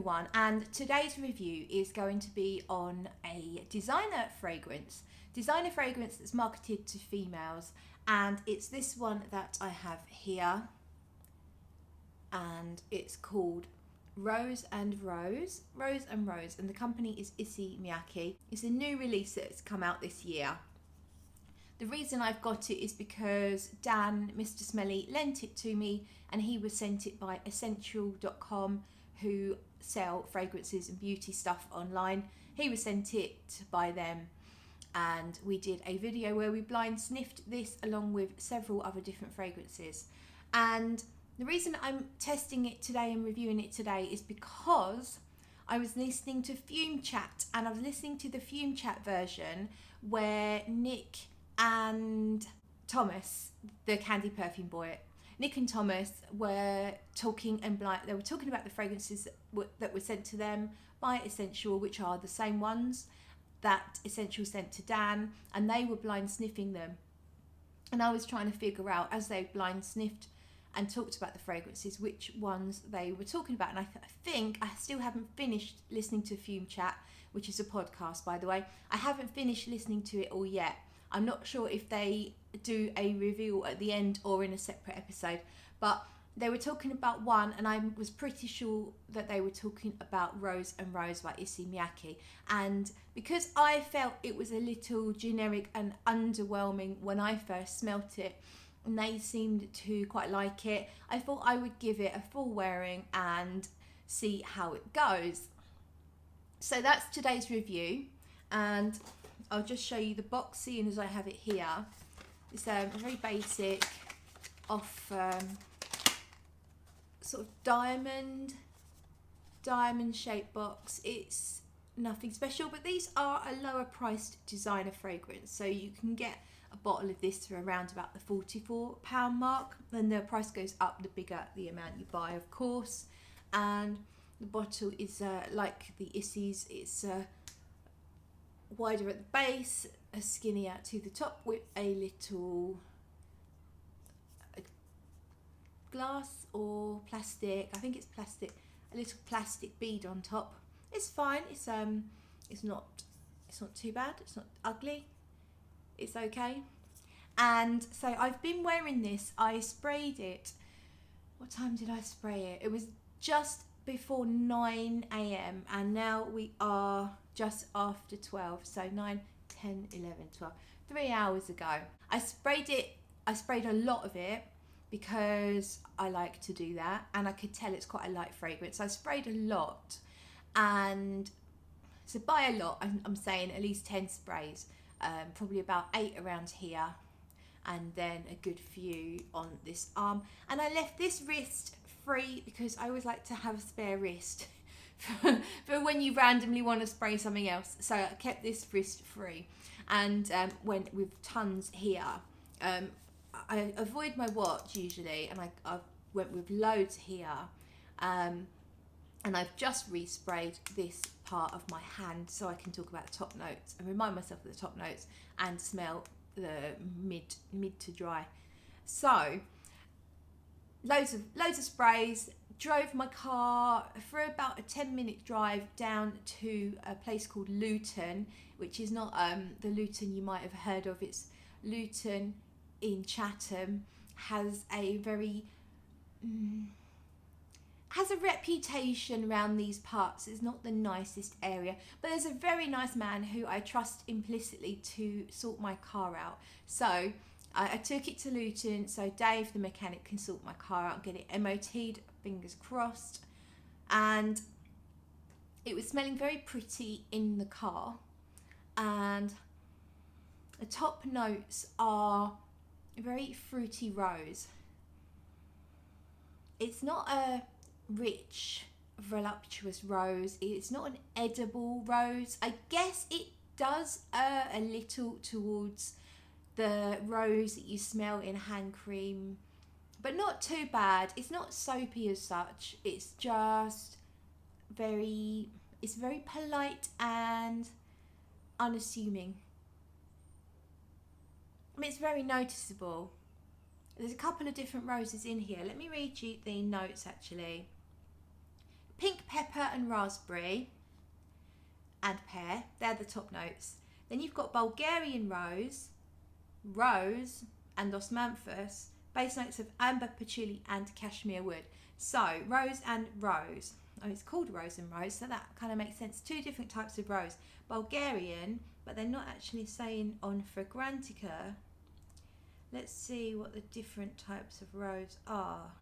everyone, and today's review is going to be on a designer fragrance that's marketed to females, and it's this one that I have here, and it's called Rose and Rose, and the company is Issey Miyake. It's a new release that's come out this year. The reason I've got it is because Dan, Mr. Smelly, lent it to me, and he was sent it by Essential.com, who sell fragrances and beauty stuff online. He was sent it by them, and we did a video where we blind sniffed this along with several other different fragrances. And the reason I'm testing it today and reviewing it today is because I was listening to Fume Chat, and I was listening to the Fume Chat version where Nick and Thomas, the Candy Perfume Boy, Nick and Thomas were talking, and they were talking about the fragrances that were sent to them by Essential, which are the same ones that Essential sent to Dan, and they were blind sniffing them. And I was trying to figure out, as they blind sniffed and talked about the fragrances, which ones they were talking about. And I think I still haven't finished listening to Fume Chat, which is a podcast, by the way. I haven't finished listening to it all yet. I'm not sure if they do a review at the end or in a separate episode, but they were talking about one, and I was pretty sure that they were talking about Rose and Rose by Issey Miyake. And because I felt it was a little generic and underwhelming when I first smelt it, and they seemed to quite like it, I thought I would give it a full wearing and see how it goes. So that's today's review, and I'll just show you the box, seeing as I have it here. It's a very basic, off sort of diamond shaped box. It's nothing special, but these are a lower priced designer fragrance, so you can get a bottle of this for around about the £44 mark, and the price goes up the bigger the amount you buy, of course. And the bottle is like the Issey's, it's wider at the base, skinnier to the top, with a little glass or plastic, I think it's plastic, a little plastic bead on top. It's fine. It's not too bad. It's not ugly. It's okay. And so I've been wearing this. I sprayed it. What time did I spray it? It was just before 9 a.m. and now we are just after 12, so 9, 10, 11, 12, 3 hours ago. I sprayed a lot of it because I like to do that, and I could tell it's quite a light fragrance. I sprayed a lot, and so by a lot I'm saying at least 10 sprays, probably about 8 around here, and then a good few on this arm. And I left this wrist free because I always like to have a spare wrist for when you randomly want to spray something else. So I kept this wrist free, and went with tons here. I avoid my watch usually, and I went with loads here, and I've just resprayed this part of my hand so I can talk about the top notes and remind myself of the top notes and smell the mid to dry. So loads of sprays. Drove my car for about a 10-minute drive down to a place called Luton, which is not the Luton you might have heard of. It's Luton in Chatham. Has a reputation around these parts. It's not the nicest area, but there's a very nice man who I trust implicitly to sort my car out. So I took it to Luton so Dave, the mechanic, can sort my car out and get it MOT'd, fingers crossed. And it was smelling very pretty in the car, and the top notes are very fruity rose. It's not a rich, voluptuous rose. It's not an edible rose. I guess it does a little towards the rose that you smell in hand cream, but not too bad. It's not soapy as such. It's just very polite and unassuming. I mean, it's very noticeable. There's a couple of different roses in here. Let me read you the notes actually. pink pepper and raspberry and pear. They're the top notes. Then you've got Bulgarian rose, rose and osmanthus. Base notes of amber, patchouli and cashmere wood. So rose and rose. Oh, it's called rose and rose, so that kind of makes sense. Two different types of rose. Bulgarian, but they're not actually saying on Fragrantica. Let's see what the different types of rose are.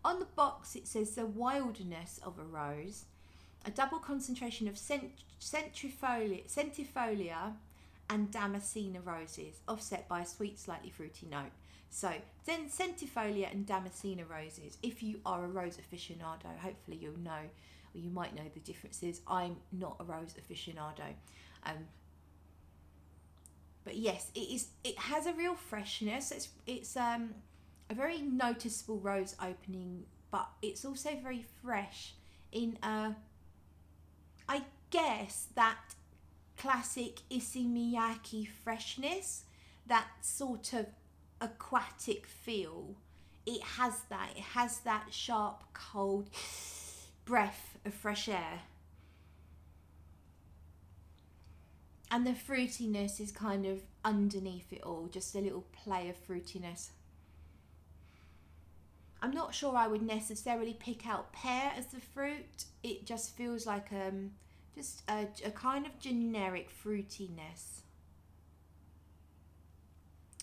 On the box it says the wildness of a rose, a double concentration of centifolia and damascena roses, offset by a sweet, slightly fruity note. So then centifolia and damascena roses. If you are a rose aficionado, hopefully you'll know, or you might know the differences. I'm not a rose aficionado. But yes, it has a real freshness. It's a very noticeable rose opening, but it's also very fresh in I guess that classic Issey Miyake freshness, that sort of aquatic feel. It has that sharp, cold breath of fresh air. And the fruitiness is kind of underneath it all, just a little play of fruitiness. I'm not sure I would necessarily pick out pear as the fruit. It just feels like just a kind of generic fruitiness.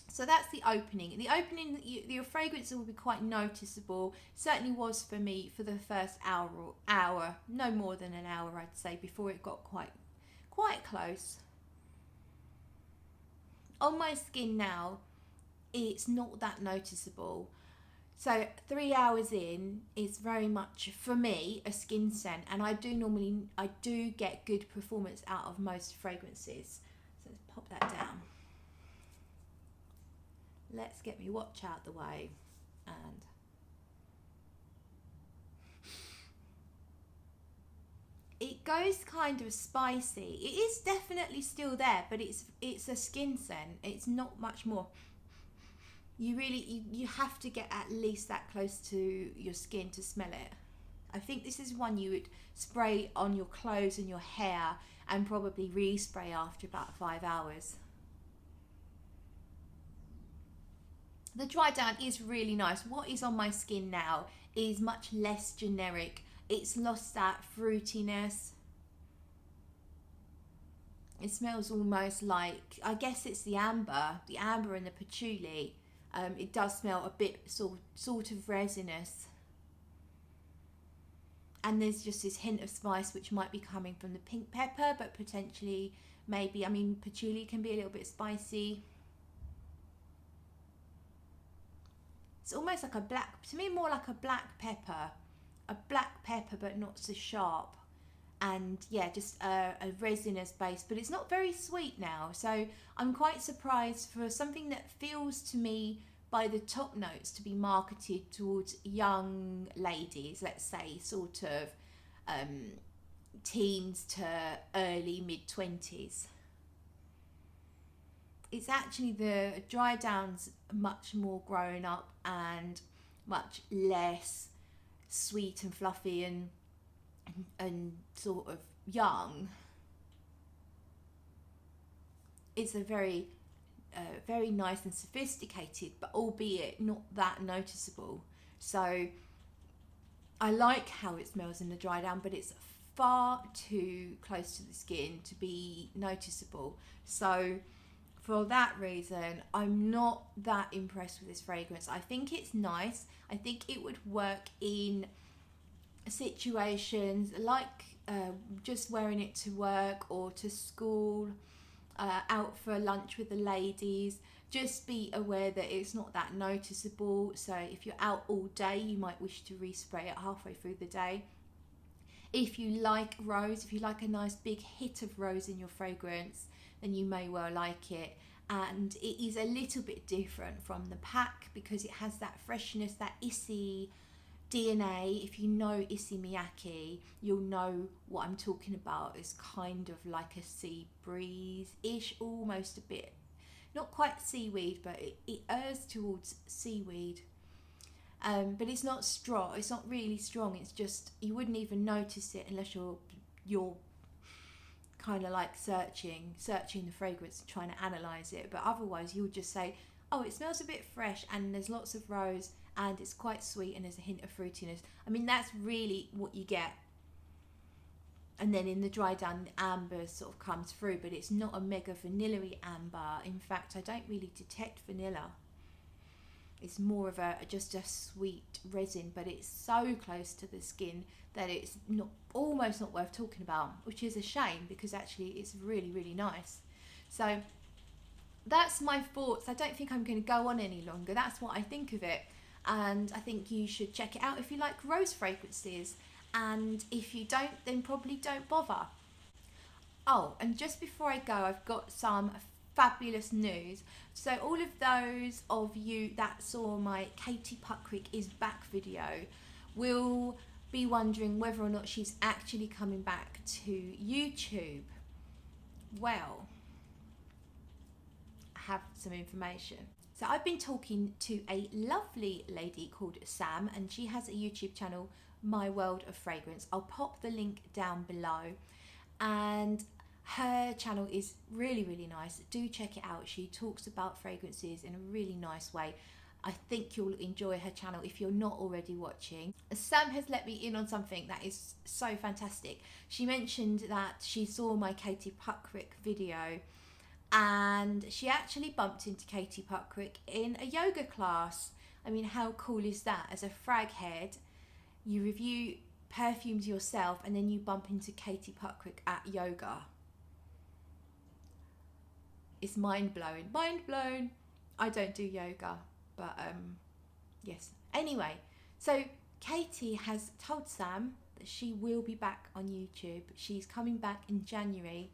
So that's the opening. The opening, your fragrance will be quite noticeable. Certainly was for me for the first hour, no more than an hour I'd say, before it got quite close. On my skin now, it's not that noticeable. So 3 hours in is very much, for me, a skin scent. And I do get good performance out of most fragrances. So let's pop that down. Let's get me watch out the way. And it goes kind of spicy. It is definitely still there, but it's a skin scent. It's not much more. You have to get at least that close to your skin to smell it. I think this is one you would spray on your clothes and your hair and probably respray after about 5 hours. The dry down is really nice. What is on my skin now is much less generic. It's lost that fruitiness. It smells almost like, I guess it's the amber and the patchouli. It does smell a bit sort of resinous. And there's just this hint of spice which might be coming from the pink pepper, but potentially maybe, patchouli can be a little bit spicy. It's almost like to me more like a black pepper but not so sharp. And yeah, just a resinous base, but it's not very sweet now. So I'm quite surprised for something that feels to me by the top notes to be marketed towards young ladies, let's say sort of teens to early mid-20s. It's actually the dry down's much more grown up and much less sweet and fluffy and sort of young. It's a very nice and sophisticated, but albeit not that noticeable. So I like how it smells in the dry down, but it's far too close to the skin to be noticeable. So for that reason, I'm not that impressed with this fragrance. I think it's nice. I think it would work in situations like just wearing it to work or to school, out for lunch with the ladies. Just be aware that it's not that noticeable. So if you're out all day, you might wish to respray it halfway through the day. If you like rose, if you like a nice big hit of rose in your fragrance, then you may well like it. And it is a little bit different from the pack because it has that freshness, that Issey DNA. If you know Issey Miyake, you'll know what I'm talking about. It's kind of like a sea breeze-ish, almost a bit, not quite seaweed, but it errs towards seaweed. But it's not strong. It's not really strong. It's just, you wouldn't even notice it unless you're kind of like searching the fragrance and trying to analyze it. But otherwise, you'll just say, oh, it smells a bit fresh, and there's lots of rose, and it's quite sweet, and there's a hint of fruitiness. I mean, that's really what you get. And then in the dry down, the amber sort of comes through, but it's not a mega vanilla-y amber. In fact, I don't really detect vanilla. It's more of just a sweet resin, but it's so close to the skin that it's almost not worth talking about, which is a shame, because actually it's really, really nice. So that's my thoughts. I don't think I'm going to go on any longer. That's what I think of it. And I think you should check it out if you like rose fragrances. And if you don't, then probably don't bother. Oh, and just before I go, I've got some fabulous news. So all of those of you that saw my Katie Puckrik is back video will be wondering whether or not she's actually coming back to YouTube. Well, I have some information. So I've been talking to a lovely lady called Sam, and she has a YouTube channel, My World of Fragrance. I'll pop the link down below, and her channel is really, really nice. Do check it out. She talks about fragrances in a really nice way. I think you'll enjoy her channel if you're not already watching. Sam has let me in on something that is so fantastic. She mentioned that she saw my Katie Puckrik video, and she actually bumped into Katie Puckrik in a yoga class. I mean, how cool is that? As a frag head, you review perfumes yourself, and then you bump into Katie Puckrik at yoga. It's mind-blowing. Mind-blown. I don't do yoga, but yes. Anyway, so Katie has told Sam that she will be back on YouTube. She's coming back in January.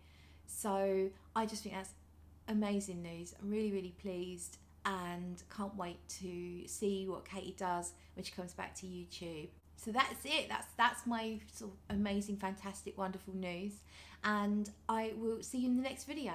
So I just think that's amazing news. I'm really, really pleased, and can't wait to see what Katie does when she comes back to YouTube. So that's it. That's my sort of amazing, fantastic, wonderful news. And I will see you in the next video.